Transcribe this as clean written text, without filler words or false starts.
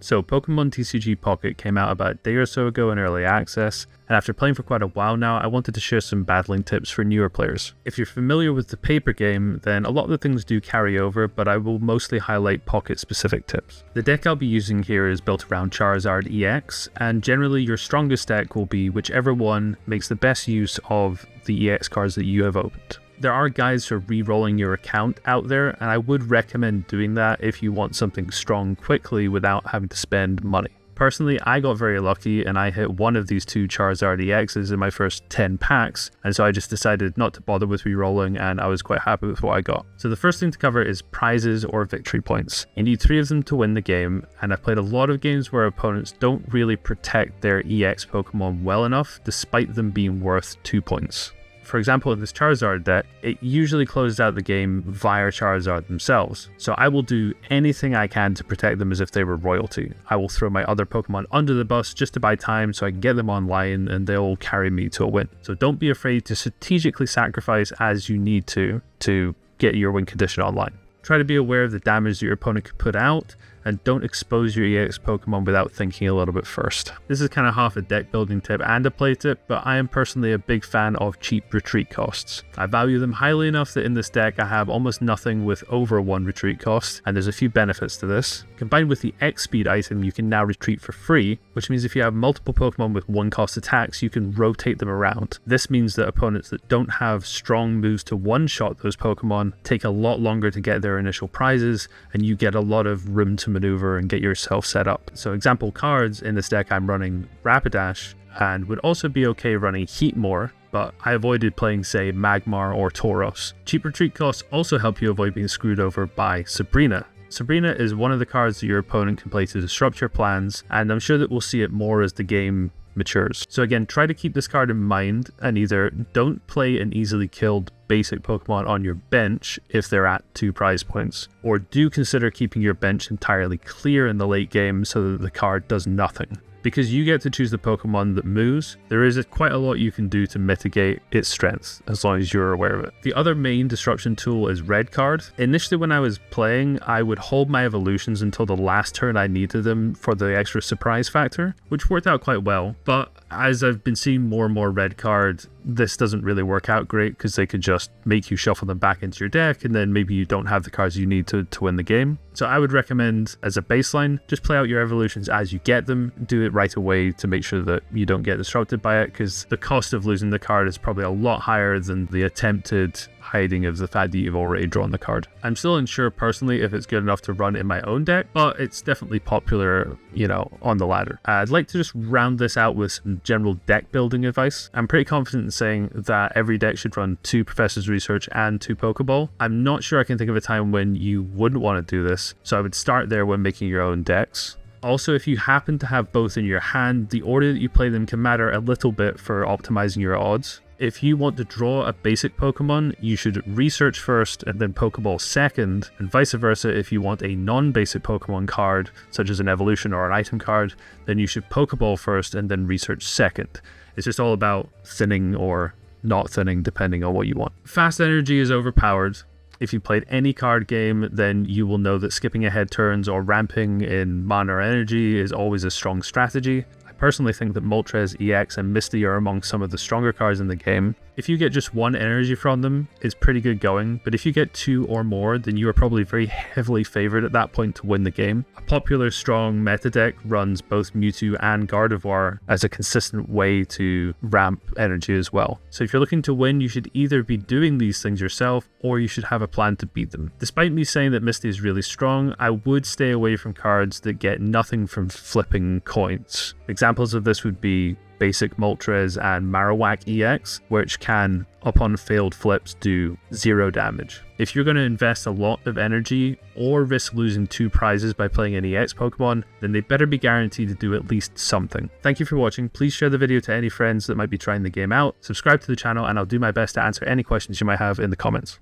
So Pokemon TCG Pocket came out about a day or so ago in early access, and after playing for quite a while now, I wanted to share some battling tips for newer players. If you're familiar with the paper game, then a lot of the things do carry over, but I will mostly highlight Pocket specific tips. The deck I'll be using here is built around Charizard EX, and generally your strongest deck will be whichever one makes the best use of the EX cards that you have opened. There are guides for re-rolling your account out there, and I would recommend doing that if you want something strong quickly without having to spend money. Personally, I got very lucky and I hit one of these two Charizard EXs in my first 10 packs, and so I just decided not to bother with re-rolling, and I was quite happy with what I got. So the first thing to cover is prizes or victory points. You need 3 of them to win the game, and I've played a lot of games where opponents don't really protect their EX Pokemon well enough despite them being worth 2 points. For example, in this Charizard deck, it usually closes out the game via Charizard themselves, so I will do anything I can to protect them as if they were royalty. I will throw my other Pokemon under the bus just to buy time so I can get them online and they'll carry me to a win. So don't be afraid to strategically sacrifice as you need to get your win condition online. Try to be aware of the damage that your opponent could put out, and don't expose your EX Pokemon without thinking a little bit first. This is kind of half a deck building tip and a play tip, but I am personally a big fan of cheap retreat costs. I value them highly enough that in this deck I have almost nothing with over 1 retreat cost, and there's a few benefits to this. Combined with the X speed item, you can now retreat for free, which means if you have multiple Pokemon with 1 cost attacks, you can rotate them around. This means that opponents that don't have strong moves to one-shot those Pokemon take a lot longer to get their initial prizes, and you get a lot of room to maneuver and get yourself set up. So example cards in this deck, I'm running Rapidash and would also be okay running Heatmore, but I avoided playing, say, Magmar or Tauros. Cheap retreat costs also help you avoid being screwed over by Sabrina. Sabrina is one of the cards that your opponent can play to disrupt your plans, and I'm sure that we'll see it more as the game matures. So again, try to keep this card in mind and either don't play an easily killed basic Pokemon on your bench if they're at 2 prize points, or do consider keeping your bench entirely clear in the late game so that the card does nothing. Because you get to choose the Pokemon that moves, there is quite a lot you can do to mitigate its strengths, as long as you're aware of it. The other main disruption tool is Red Card. Initially when I was playing, I would hold my evolutions until the last turn I needed them for the extra surprise factor, which worked out quite well, but as I've been seeing more and more Red Card, this doesn't really work out great because they could just make you shuffle them back into your deck and then maybe you don't have the cards you need to win the game. So I would recommend, as a baseline, just play out your evolutions as you get them, do it right away to make sure that you don't get disrupted by it, because the cost of losing the card is probably a lot higher than the attempted hiding of the fact that you've already drawn the card. I'm still unsure personally if it's good enough to run in my own deck, but it's definitely popular, on the ladder. I'd like to just round this out with some general deck building advice. I'm pretty confident in saying that every deck should run 2 Professor's Research and 2 Pokeball. I'm not sure I can think of a time when you wouldn't want to do this, so I would start there when making your own decks. Also, if you happen to have both in your hand, the order that you play them can matter a little bit for optimizing your odds. If you want to draw a basic Pokemon, you should research first and then Pokeball second, and vice versa. If you want a non-basic Pokemon card, such as an evolution or an item card, then you should Pokeball first and then research second. It's just all about thinning or not thinning, depending on what you want. Fast energy is overpowered. If you played any card game, then you will know that skipping ahead turns or ramping in mana or energy is always a strong strategy. I personally think that Moltres, EX, and Misty are among some of the stronger cards in the game. If you get just 1 energy from them, it's pretty good going, but if you get 2 or more, then you are probably very heavily favored at that point to win the game. A popular strong meta deck runs both Mewtwo and Gardevoir as a consistent way to ramp energy as well. So if you're looking to win, you should either be doing these things yourself, or you should have a plan to beat them. Despite me saying that Misty is really strong, I would stay away from cards that get nothing from flipping coins. Examples of this would be basic Moltres and Marowak EX, which can, upon failed flips, do 0 damage. If you're going to invest a lot of energy or risk losing 2 prizes by playing an EX Pokemon, then they better be guaranteed to do at least something. Thank you for watching. Please share the video to any friends that might be trying the game out, subscribe to the channel, and I'll do my best to answer any questions you might have in the comments.